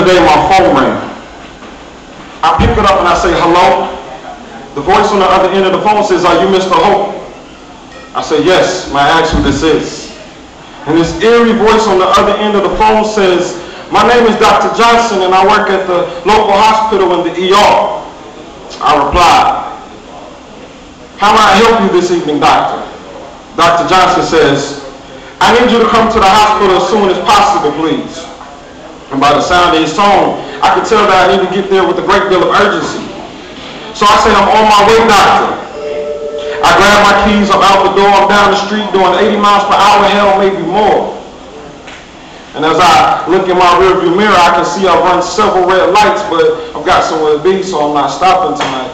other day, my phone rang. I pick it up and I say, hello. The voice on the other end of the phone says, are you Mr. Hope? I say, yes, may I ask who this is? And this eerie voice on the other end of the phone says, my name is Dr. Johnson and I work at the local hospital in the ER. I replied, how may I help you this evening, doctor? Dr. Johnson says, I need you to come to the hospital as soon as possible, please. And by the sound of his tone, I could tell that I need to get there with a great deal of urgency. So I say, I'm on my way, doctor. I grab my keys, I'm out the door, I'm down the street doing 80 miles per hour, hell, maybe more. And as I look in my rearview mirror, I can see I've run several red lights, but I've got somewhere to be, so I'm not stopping tonight.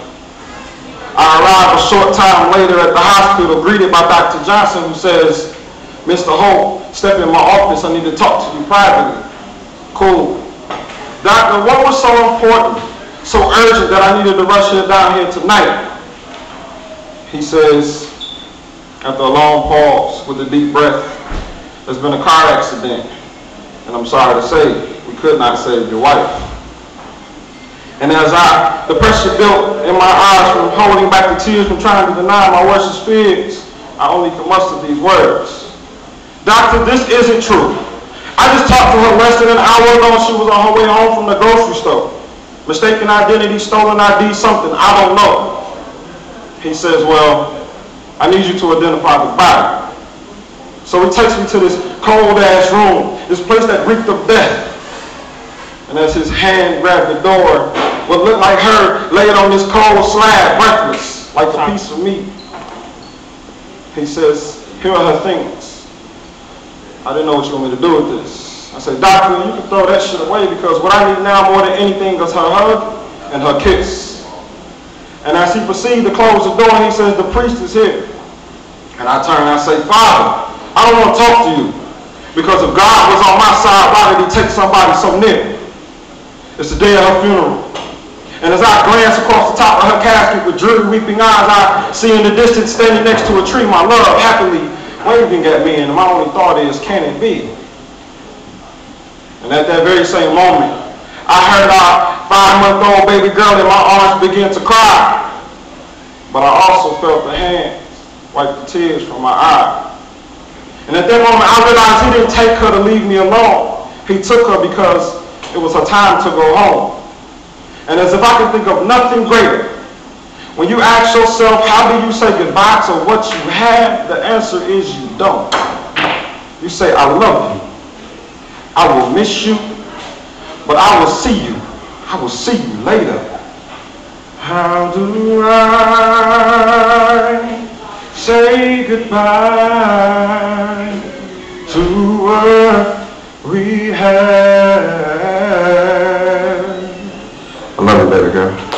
I arrive a short time later at the hospital, greeted by Dr. Johnson, who says, Mr. Hope, step in my office, I need to talk to you privately. Cool. Doctor, what was so important, so urgent that I needed to rush it down here tonight? He says, after a long pause with a deep breath, there's been a car accident, and I'm sorry to say, we could not save your wife. And as the pressure built in my eyes from holding back the tears, from trying to deny my worst fears, I only could muster these words. Doctor, this isn't true. I just talked to her less than an hour ago. She was on her way home from the grocery store. Mistaken identity, stolen ID, something, I don't know. He says, well, I need you to identify the body. So he takes me to this cold-ass room, this place that reeked of death. And as his hand grabbed the door, what looked like her laid on this cold slab, breathless, like a piece of meat. He says, here are her things. I didn't know what you want me to do with this. I said, doctor, you can throw that shit away because what I need now more than anything is her hug and her kiss. And as he proceeded to close the door, he says, the priest is here. And I turn and I say, Father, I don't want to talk to you because if God was on my side, why did he take somebody so near? It's the day of her funeral. And as I glance across the top of her casket with dreary weeping eyes, I see in the distance standing next to a tree my love happily waving at me, and my only thought is, can it be? And at that very same moment, I heard our 5-month-old baby girl in my arms begin to cry. But I also felt the hands wipe the tears from my eyes. And at that moment, I realized he didn't take her to leave me alone. He took her because it was her time to go home. And as if I could think of nothing greater, when you ask yourself, how do you say goodbye to what you have? The answer is you don't. You say, I love you. I will miss you, but I will see you. I will see you later. How do I say goodbye to what we have? I love you, baby girl.